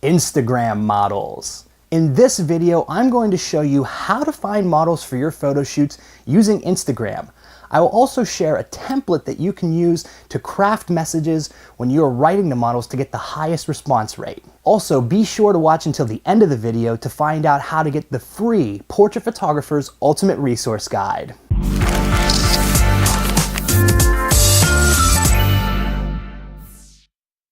Instagram models. In this video, I'm going to show you how to find models for your photo shoots using Instagram. I will also share a template that you can use to craft messages when you are writing to models to get the highest response rate. Also, be sure to watch until the end of the video to find out how to get the free Portrait Photographer's Ultimate Resource Guide.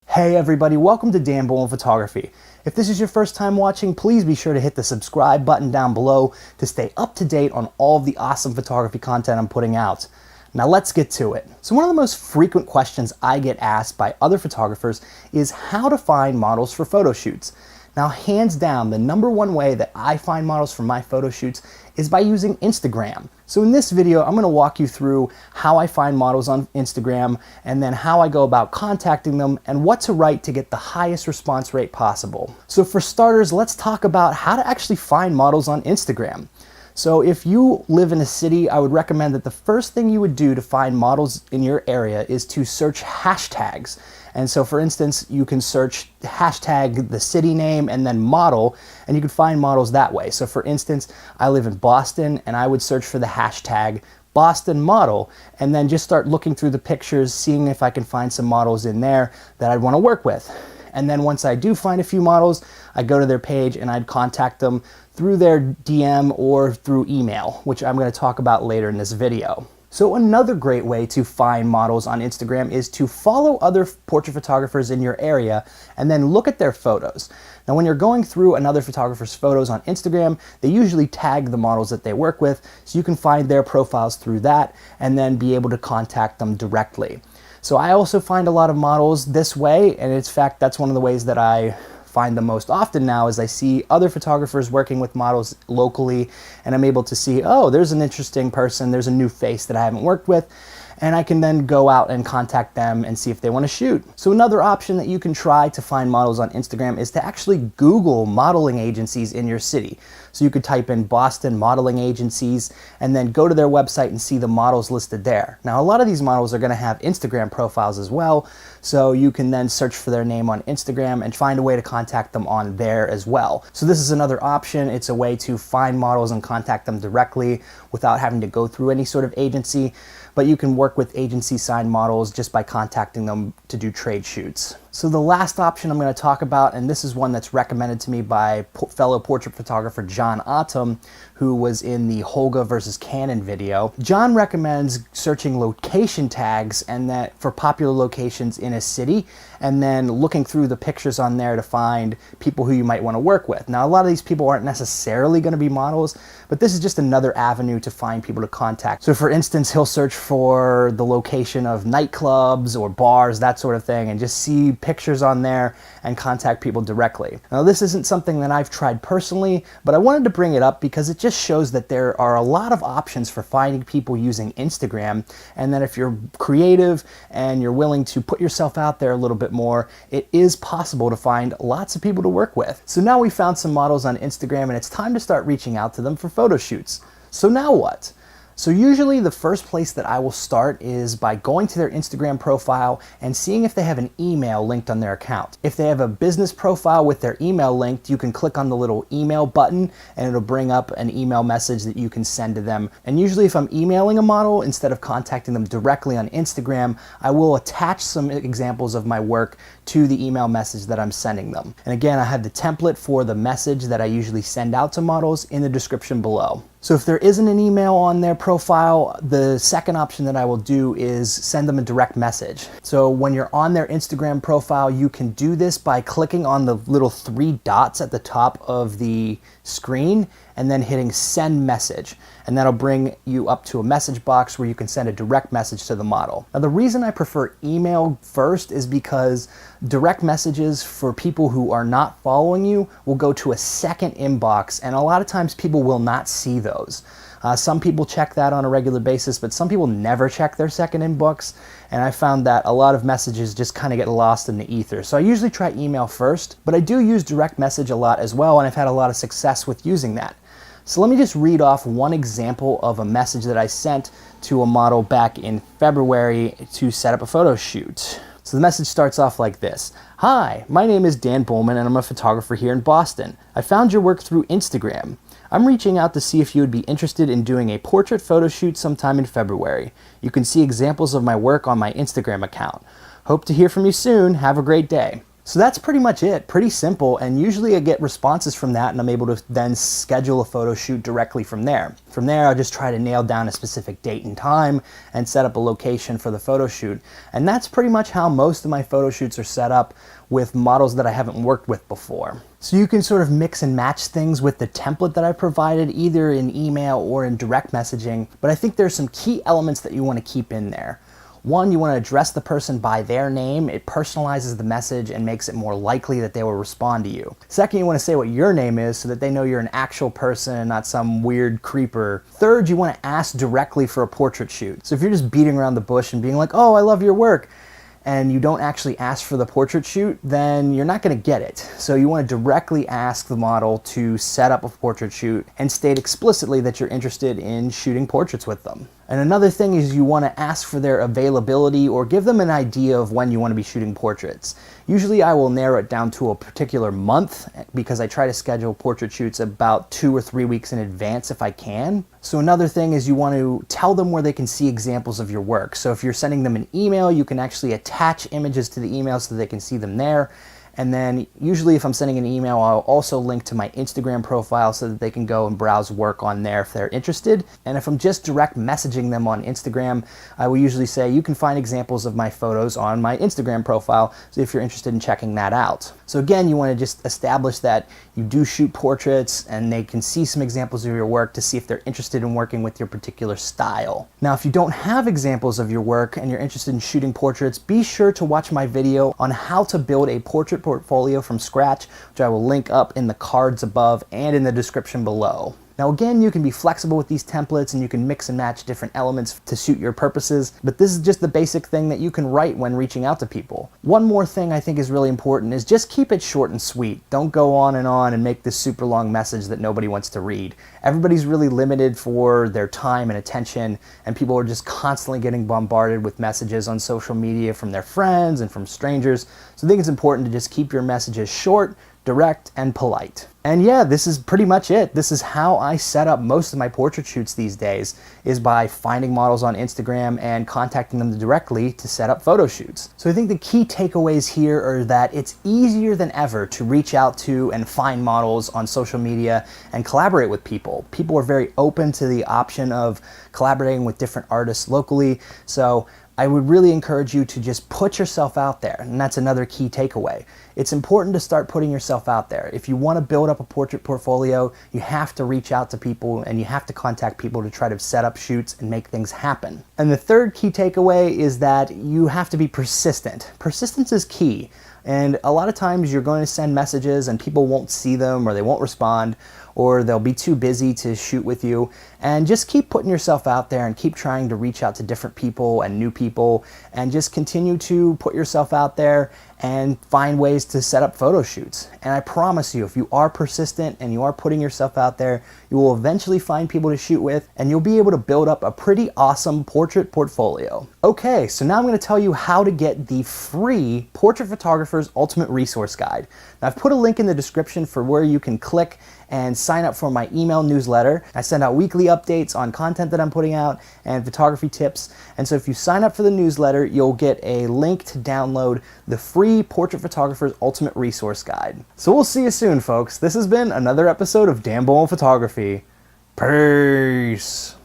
Hey everybody, welcome to Dan Bullman Photography. If this is your first time watching, please be sure to hit the subscribe button down below to stay up to date on all of the awesome photography content I'm putting out. Now let's get to it. So one of the most frequent questions I get asked by other photographers is how to find models for photo shoots. Now hands down, the number one way that I find models for my photo shoots is by using Instagram. So in this video, I'm going to walk you through how I find models on Instagram and then how I go about contacting them and what to write to get the highest response rate possible. So for starters, let's talk about how to actually find models on Instagram. So if you live in a city, I would recommend that the first thing you would do to find models in your area is to search hashtags. And so for instance, you can search hashtag the city name and then model, and you can find models that way. So for instance, I live in Boston and I would search for the hashtag Boston model and then just start looking through the pictures, seeing if I can find some models in there that I'd want to work with. And then once I do find a few models, I go to their page and I'd contact them through their DM or through email, which I'm going to talk about later in this video. So another great way to find models on Instagram is to follow other portrait photographers in your area and then look at their photos. Now when you're going through another photographer's photos on Instagram, they usually tag the models that they work with, so you can find their profiles through that and then be able to contact them directly. So I also find a lot of models this way, and in fact that's one of the ways that I find them most often now is I see other photographers working with models locally and I'm able to see, oh, there's an interesting person, there's a new face that I haven't worked with, and I can then go out and contact them and see if they want to shoot. So another option that you can try to find models on Instagram is to actually Google modeling agencies in your city. So you could type in Boston modeling agencies and then go to their website and see the models listed there. Now a lot of these models are going to have Instagram profiles as well, so you can then search for their name on Instagram and find a way to contact them on there as well. So this is another option. It's a way to find models and contact them directly without having to go through any sort of agency, but you can work with agency signed models just by contacting them to do trade shoots. So the last option I'm going to talk about, and this is one that's recommended to me by fellow portrait photographer John Ottom, who was in the Holga versus Canon video. John recommends searching location tags and that for popular locations in a city, and then looking through the pictures on there to find people who you might want to work with. Now a lot of these people aren't necessarily going to be models, but this is just another avenue to find people to contact. So for instance, he'll search for the location of nightclubs or bars, that sort of thing, and just see pictures on there and contact people directly. Now this isn't something that I've tried personally, but I wanted to bring it up because it just shows that there are a lot of options for finding people using Instagram, and that if you're creative and you're willing to put yourself out there a little bit more, it is possible to find lots of people to work with. So now we found some models on Instagram and it's time to start reaching out to them for photo shoots. So now what? So usually the first place that I will start is by going to their Instagram profile and seeing if they have an email linked on their account. If they have a business profile with their email linked, you can click on the little email button and it'll bring up an email message that you can send to them. And usually if I'm emailing a model, instead of contacting them directly on Instagram, I will attach some examples of my work to the email message that I'm sending them. And again, I have the template for the message that I usually send out to models in the description below. So if there isn't an email on their profile, the second option that I will do is send them a direct message. So when you're on their Instagram profile, you can do this by clicking on the little three dots at the top of the screen and then hitting send message, and that'll bring you up to a message box where you can send a direct message to the model. Now the reason I prefer email first is because direct messages for people who are not following you will go to a second inbox, and a lot of times people will not see those. Some people check that on a regular basis, but some people never check their second inbox, and I found that a lot of messages just kind of get lost in the ether. So I usually try email first, but I do use direct message a lot as well, and I've had a lot of success with using that. So let me just read off one example of a message that I sent to a model back in February to set up a photo shoot. So So the message starts off like this. Hi, my name is Dan Bullman and I'm a photographer here in Boston. I found your work through Instagram. I'm reaching out to see if you would be interested in doing a portrait photo shoot sometime in February. You can see examples of my work on my Instagram account. Hope to hear from you soon. Have a great day. So that's pretty much it. Pretty simple, and usually I get responses from that and I'm able to then schedule a photo shoot directly from there. From there, I'll just try to nail down a specific date and time and set up a location for the photo shoot. And that's pretty much how most of my photo shoots are set up with models that I haven't worked with before. So you can sort of mix and match things with the template that I provided, either in email or in direct messaging, but I think there's some key elements that you want to keep in there. One, you want to address the person by their name. It personalizes the message and makes it more likely that they will respond to you. Second, you want to say what your name is so that they know you're an actual person and not some weird creeper. Third, you want to ask directly for a portrait shoot. So if you're just beating around the bush and being like, oh, I love your work, and you don't actually ask for the portrait shoot, then you're not going to get it. So you want to directly ask the model to set up a portrait shoot and state explicitly that you're interested in shooting portraits with them. And another thing is you want to ask for their availability or give them an idea of when you want to be shooting portraits. Usually I will narrow it down to a particular month because I try to schedule portrait shoots about 2 or 3 weeks in advance if I can. So another thing is you want to tell them where they can see examples of your work. So if you're sending them an email, you can actually attach images to the email so they can see them there. And then usually if I'm sending an email, I'll also link to my Instagram profile so that they can go and browse work on there if they're interested. And if I'm just direct messaging them on Instagram, I will usually say you can find examples of my photos on my Instagram profile, so if you're interested in checking that out. So again, you want to just establish that you do shoot portraits and they can see some examples of your work to see if they're interested in working with your particular style. Now, if you don't have examples of your work and you're interested in shooting portraits, be sure to watch my video on how to build a portrait portfolio from scratch, which I will link up in the cards above and in the description below. Now again, you can be flexible with these templates and you can mix and match different elements to suit your purposes, but this is just the basic thing that you can write when reaching out to people. One more thing I think is really important is just keep it short and sweet. Don't go on and make this super long message that nobody wants to read. Everybody's really limited for their time and attention, and people are just constantly getting bombarded with messages on social media from their friends and from strangers. So I think it's important to just keep your messages short, direct, and polite. And yeah, this is pretty much it. This is how I set up most of my portrait shoots these days, is by finding models on Instagram and contacting them directly to set up photo shoots. So I think the key takeaways here are that it's easier than ever to reach out to and find models on social media and collaborate with people. People are very open to the option of collaborating with different artists locally. So I would really encourage you to just put yourself out there, and that's another key takeaway. It's important to start putting yourself out there. If you want to build up a portrait portfolio, you have to reach out to people and you have to contact people to try to set up shoots and make things happen. And the third key takeaway is that you have to be persistent. Persistence is key. And a lot of times you're going to send messages and people won't see them, or they won't respond, or they'll be too busy to shoot with you. And just keep putting yourself out there and keep trying to reach out to different people and new people, and just continue to put yourself out there and find ways to set up photo shoots. And I promise you, if you are persistent and you are putting yourself out there, you will eventually find people to shoot with, and you'll be able to build up a pretty awesome portrait portfolio. Okay, so now I'm going to tell you how to get the free Portrait Photographer's Ultimate Resource Guide. Now, I've put a link in the description for where you can click and sign up for my email newsletter. I send out weekly updates on content that I'm putting out and photography tips. And so if you sign up for the newsletter, you'll get a link to download the free Portrait Photographer's Ultimate Resource Guide. So we'll see you soon, folks. This has been another episode of Dan Bullman Photography. Peace.